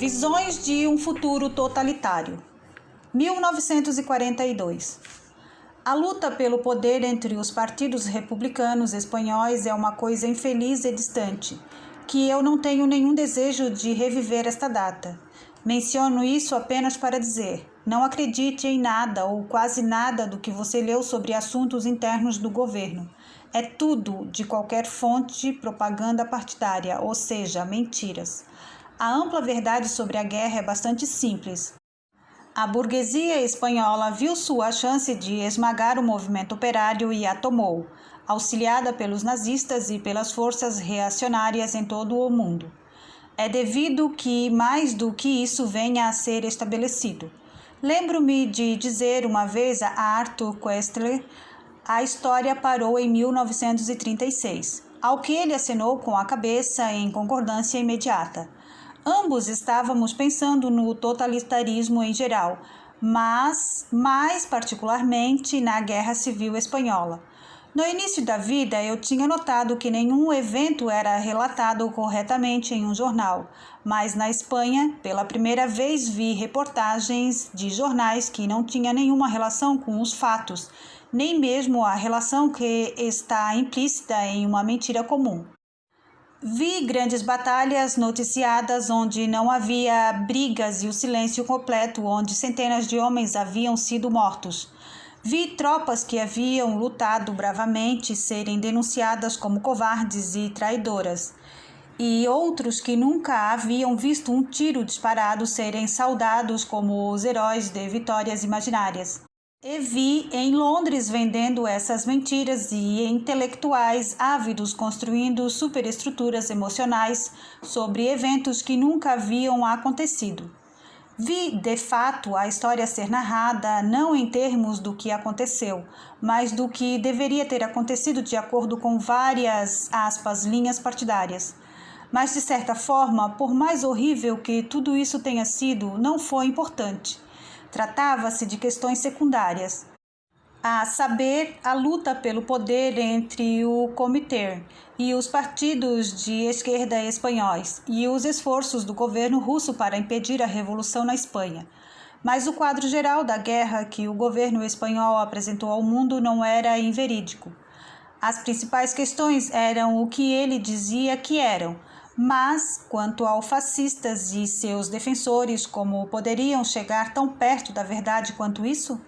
Visões de um futuro totalitário. 1942. A luta pelo poder entre os partidos republicanos espanhóis é uma coisa infeliz e distante, que eu não tenho nenhum desejo de reviver esta data. Menciono isso apenas para dizer: não acredite em nada ou quase nada do que você leu sobre assuntos internos do governo. É tudo de qualquer fonte propaganda partidária, ou seja, mentiras. A ampla verdade sobre a guerra é bastante simples. A burguesia espanhola viu sua chance de esmagar o movimento operário e a tomou, auxiliada pelos nazistas e pelas forças reacionárias em todo o mundo. É devido que mais do que isso venha a ser estabelecido. Lembro-me de dizer uma vez a Arthur Koestler: a história parou em 1936, ao que ele acenou com a cabeça em concordância imediata. Ambos estávamos pensando no totalitarismo em geral, mas mais particularmente na Guerra Civil Espanhola. No início da vida, eu tinha notado que nenhum evento era relatado corretamente em um jornal, mas na Espanha, pela primeira vez, vi reportagens de jornais que não tinham nenhuma relação com os fatos, nem mesmo a relação que está implícita em uma mentira comum. Vi grandes batalhas noticiadas onde não havia brigas e o silêncio completo, onde centenas de homens haviam sido mortos. Vi tropas que haviam lutado bravamente serem denunciadas como covardes e traidoras, e outros que nunca haviam visto um tiro disparado serem saudados como os heróis de vitórias imaginárias. E vi em Londres vendendo essas mentiras e intelectuais ávidos construindo superestruturas emocionais sobre eventos que nunca haviam acontecido. Vi, de fato, a história ser narrada não em termos do que aconteceu, mas do que deveria ter acontecido de acordo com várias, linhas partidárias. Mas, de certa forma, por mais horrível que tudo isso tenha sido, não foi importante. Tratava-se de questões secundárias, a saber, a luta pelo poder entre o Comitê e os partidos de esquerda espanhóis e os esforços do governo russo para impedir a revolução na Espanha. Mas o quadro geral da guerra que o governo espanhol apresentou ao mundo não era inverídico. As principais questões eram o que ele dizia que eram, mas, quanto aos fascistas e seus defensores, como poderiam chegar tão perto da verdade quanto isso?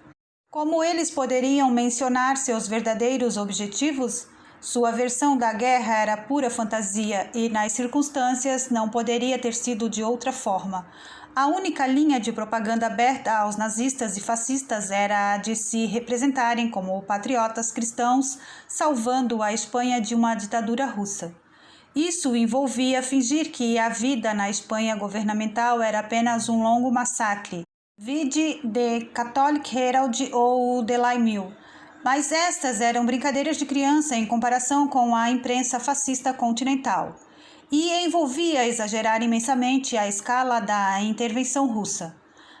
Como eles poderiam mencionar seus verdadeiros objetivos? Sua versão da guerra era pura fantasia e, nas circunstâncias, não poderia ter sido de outra forma. A única linha de propaganda aberta aos nazistas e fascistas era a de se representarem como patriotas cristãos, salvando a Espanha de uma ditadura russa. Isso envolvia fingir que a vida na Espanha governamental era apenas um longo massacre, vide The Catholic Herald ou The Mail. Mas estas eram brincadeiras de criança em comparação com a imprensa fascista continental. E envolvia exagerar imensamente a escala da intervenção russa.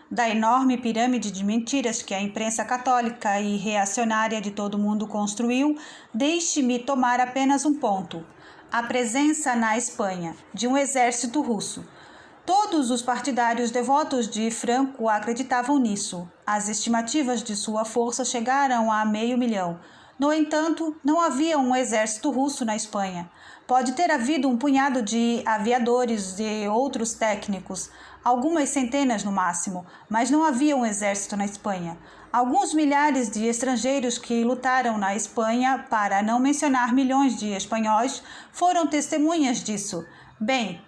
Da enorme pirâmide de mentiras que a imprensa católica e reacionária de todo o mundo construiu, deixe-me tomar apenas um ponto: a presença na Espanha de um exército russo. Todos os partidários devotos de Franco acreditavam nisso. As estimativas de sua força chegaram a 500.000. No entanto, não havia um exército russo na Espanha. Pode ter havido um punhado de aviadores e outros técnicos, algumas centenas no máximo, mas não havia um exército na Espanha. Alguns milhares de estrangeiros que lutaram na Espanha, para não mencionar milhões de espanhóis, foram testemunhas disso. Bem,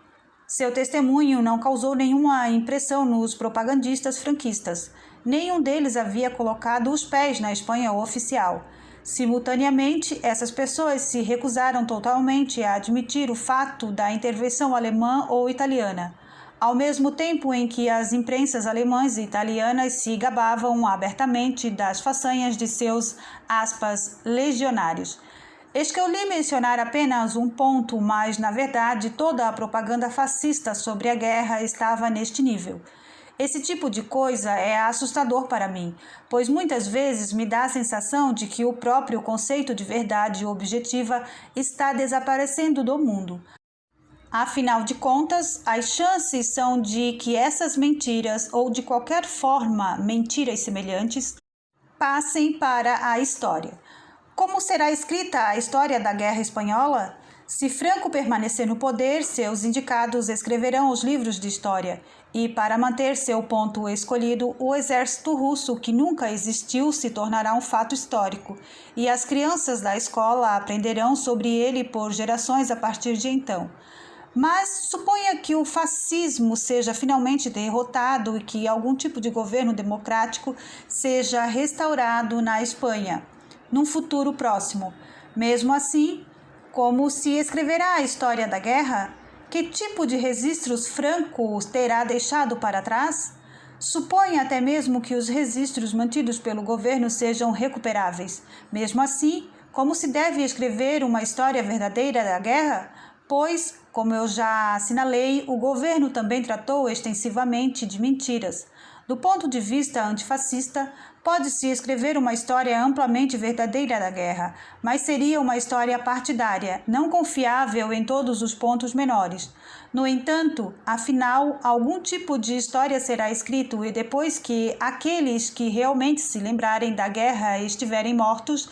seu testemunho não causou nenhuma impressão nos propagandistas franquistas. Nenhum deles havia colocado os pés na Espanha oficial. Simultaneamente, essas pessoas se recusaram totalmente a admitir o fato da intervenção alemã ou italiana, ao mesmo tempo em que as imprensas alemãs e italianas se gabavam abertamente das façanhas de seus, legionários. Escolhi mencionar apenas um ponto, mas, na verdade, toda a propaganda fascista sobre a guerra estava neste nível. Esse tipo de coisa é assustador para mim, pois muitas vezes me dá a sensação de que o próprio conceito de verdade objetiva está desaparecendo do mundo. Afinal de contas, as chances são de que essas mentiras, ou de qualquer forma mentiras semelhantes, passem para a história. Como será escrita a história da Guerra Espanhola? Se Franco permanecer no poder, seus indicados escreverão os livros de história. E, para manter seu ponto escolhido, o exército russo, que nunca existiu, se tornará um fato histórico. E as crianças da escola aprenderão sobre ele por gerações a partir de então. Mas suponha que o fascismo seja finalmente derrotado e que algum tipo de governo democrático seja restaurado na Espanha, num futuro próximo. Mesmo assim, como se escreverá a história da guerra? Que tipo de registros Franco terá deixado para trás? Suponha até mesmo que os registros mantidos pelo governo sejam recuperáveis. Mesmo assim, como se deve escrever uma história verdadeira da guerra? Pois, como eu já assinalei, o governo também tratou extensivamente de mentiras. Do ponto de vista antifascista, pode-se escrever uma história amplamente verdadeira da guerra, mas seria uma história partidária, não confiável em todos os pontos menores. No entanto, afinal, algum tipo de história será escrito e depois que aqueles que realmente se lembrarem da guerra estiverem mortos,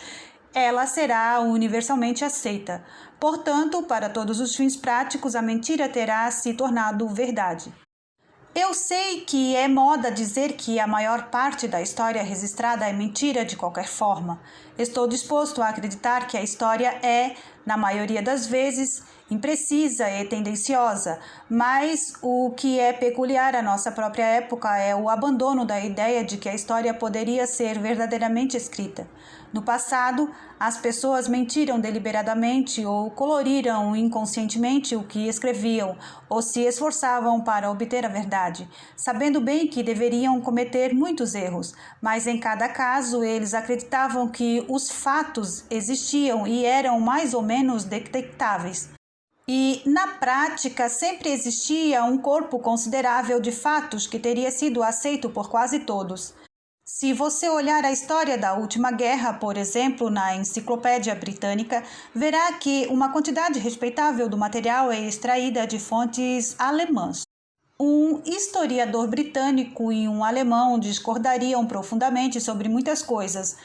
ela será universalmente aceita. Portanto, para todos os fins práticos, a mentira terá se tornado verdade. Eu sei que é moda dizer que a maior parte da história registrada é mentira de qualquer forma. Estou disposto a acreditar que a história é, na maioria das vezes, imprecisa e tendenciosa, mas o que é peculiar à nossa própria época é o abandono da ideia de que a história poderia ser verdadeiramente escrita. No passado, as pessoas mentiram deliberadamente ou coloriram inconscientemente o que escreviam, ou se esforçavam para obter a verdade, sabendo bem que deveriam cometer muitos erros, mas em cada caso eles acreditavam que os fatos existiam e eram mais ou menos detectáveis. E, na prática, sempre existia um corpo considerável de fatos que teria sido aceito por quase todos. Se você olhar a história da última guerra, por exemplo, na Enciclopédia Britânica, verá que uma quantidade respeitável do material é extraída de fontes alemãs. Um historiador britânico e um alemão discordariam profundamente sobre muitas coisas,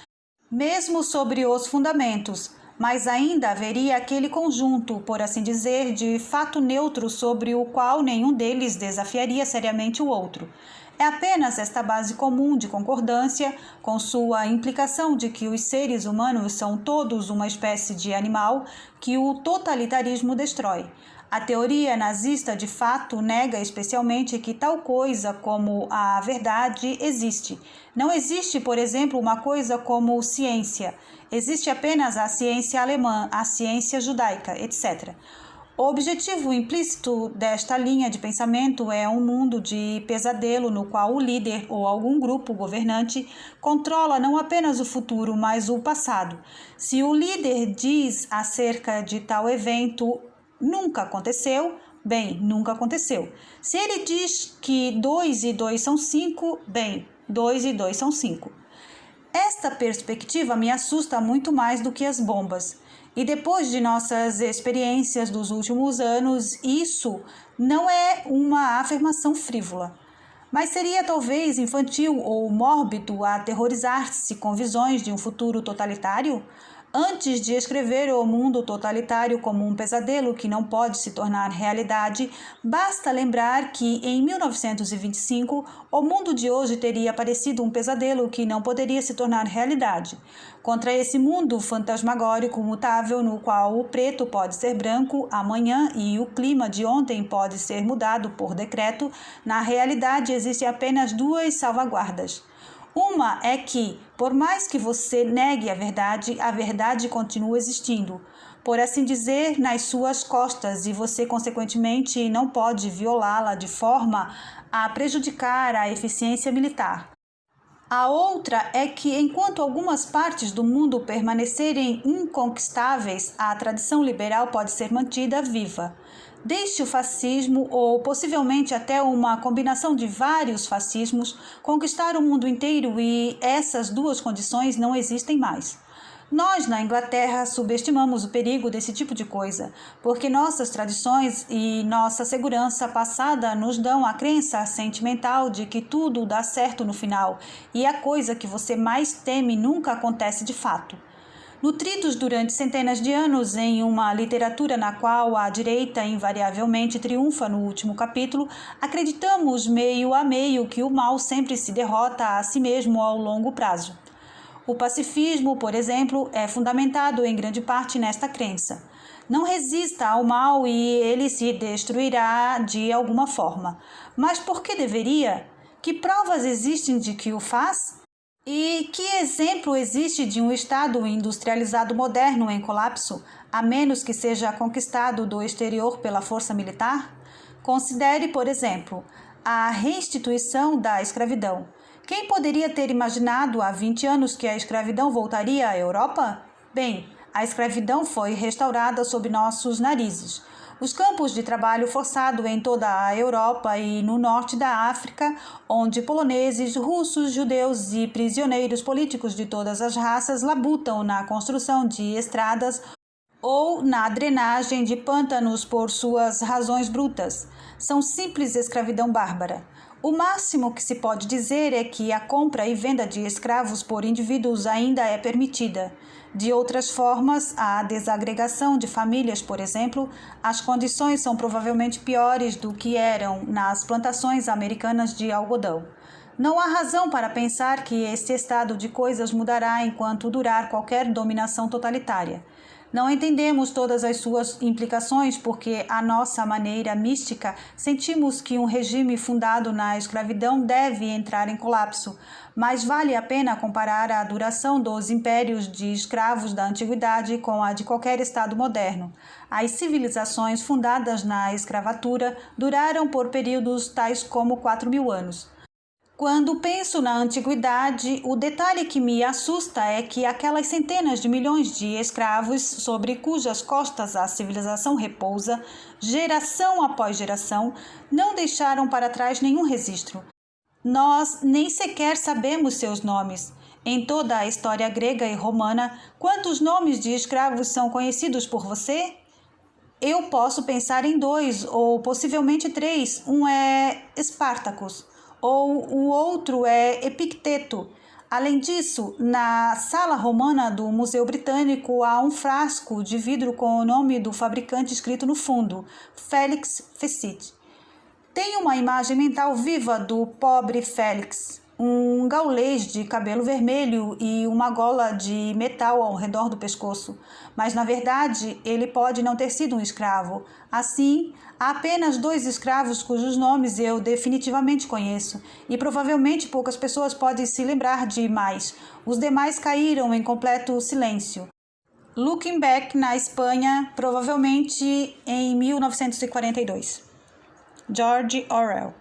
mesmo sobre os fundamentos, mas ainda haveria aquele conjunto, por assim dizer, de fato neutro sobre o qual nenhum deles desafiaria seriamente o outro. É apenas esta base comum de concordância, com sua implicação de que os seres humanos são todos uma espécie de animal, que o totalitarismo destrói. A teoria nazista, de fato, nega especialmente que tal coisa como a verdade existe. Não existe, por exemplo, uma coisa como ciência. Existe apenas a ciência alemã, a ciência judaica, etc. O objetivo implícito desta linha de pensamento é um mundo de pesadelo no qual o líder ou algum grupo governante controla não apenas o futuro, mas o passado. Se o líder diz acerca de tal evento nunca aconteceu, bem, nunca aconteceu. Se ele diz que 2 e 2 são 5, bem, 2 e 2 são 5. Esta perspectiva me assusta muito mais do que as bombas. E depois de nossas experiências dos últimos anos, isso não é uma afirmação frívola. Mas seria talvez infantil ou mórbido aterrorizar-se com visões de um futuro totalitário? Antes de escrever o mundo totalitário como um pesadelo que não pode se tornar realidade, basta lembrar que, em 1925, o mundo de hoje teria parecido um pesadelo que não poderia se tornar realidade. Contra esse mundo fantasmagórico mutável no qual o preto pode ser branco amanhã e o clima de ontem pode ser mudado por decreto, na realidade existem apenas duas salvaguardas. Uma é que, por mais que você negue a verdade continua existindo, por assim dizer, nas suas costas, e você, consequentemente, não pode violá-la de forma a prejudicar a eficiência militar. A outra é que, enquanto algumas partes do mundo permanecerem inconquistáveis, a tradição liberal pode ser mantida viva. Deixe o fascismo, ou possivelmente até uma combinação de vários fascismos, conquistar o mundo inteiro e essas duas condições não existem mais. Nós, na Inglaterra, subestimamos o perigo desse tipo de coisa, porque nossas tradições e nossa segurança passada nos dão a crença sentimental de que tudo dá certo no final e a coisa que você mais teme nunca acontece de fato. Nutridos durante centenas de anos em uma literatura na qual a direita invariavelmente triunfa no último capítulo, acreditamos meio a meio que o mal sempre se derrota a si mesmo ao longo prazo. O pacifismo, por exemplo, é fundamentado em grande parte nesta crença. Não resista ao mal e ele se destruirá de alguma forma. Mas por que deveria? Que provas existem de que o faz? E que exemplo existe de um Estado industrializado moderno em colapso, a menos que seja conquistado do exterior pela força militar? Considere, por exemplo, a reinstituição da escravidão. Quem poderia ter imaginado há 20 anos que a escravidão voltaria à Europa? Bem, a escravidão foi restaurada sob nossos narizes. Os campos de trabalho forçado em toda a Europa e no norte da África, onde poloneses, russos, judeus e prisioneiros políticos de todas as raças labutam na construção de estradas ou na drenagem de pântanos por suas razões brutas. São simples escravidão bárbara. O máximo que se pode dizer é que a compra e venda de escravos por indivíduos ainda é permitida. De outras formas, a desagregação de famílias, por exemplo, as condições são provavelmente piores do que eram nas plantações americanas de algodão. Não há razão para pensar que este estado de coisas mudará enquanto durar qualquer dominação totalitária. Não entendemos todas as suas implicações porque, à nossa maneira mística, sentimos que um regime fundado na escravidão deve entrar em colapso, mas vale a pena comparar a duração dos impérios de escravos da antiguidade com a de qualquer Estado moderno. As civilizações fundadas na escravatura duraram por períodos tais como 4.000 anos. Quando penso na antiguidade, o detalhe que me assusta é que aquelas centenas de milhões de escravos sobre cujas costas a civilização repousa, geração após geração, não deixaram para trás nenhum registro. Nós nem sequer sabemos seus nomes. Em toda a história grega e romana, quantos nomes de escravos são conhecidos por você? Eu posso pensar em 2 ou possivelmente 3. Um é Espartacus, ou o outro é Epicteto. Além disso, na sala romana do Museu Britânico há um frasco de vidro com o nome do fabricante escrito no fundo, Félix Fecit. Tenho uma imagem mental viva do pobre Félix, um gaulês de cabelo vermelho e uma gola de metal ao redor do pescoço, mas na verdade ele pode não ter sido um escravo. Assim, há apenas 2 escravos cujos nomes eu definitivamente conheço, e provavelmente poucas pessoas podem se lembrar de mais. Os demais caíram em completo silêncio. Luckenbach, na Espanha, provavelmente em 1942. George Orwell.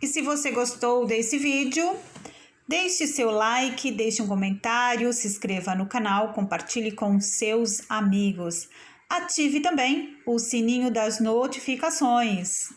E se você gostou desse vídeo, deixe seu like, deixe um comentário, se inscreva no canal, compartilhe com seus amigos. Ative também o sininho das notificações.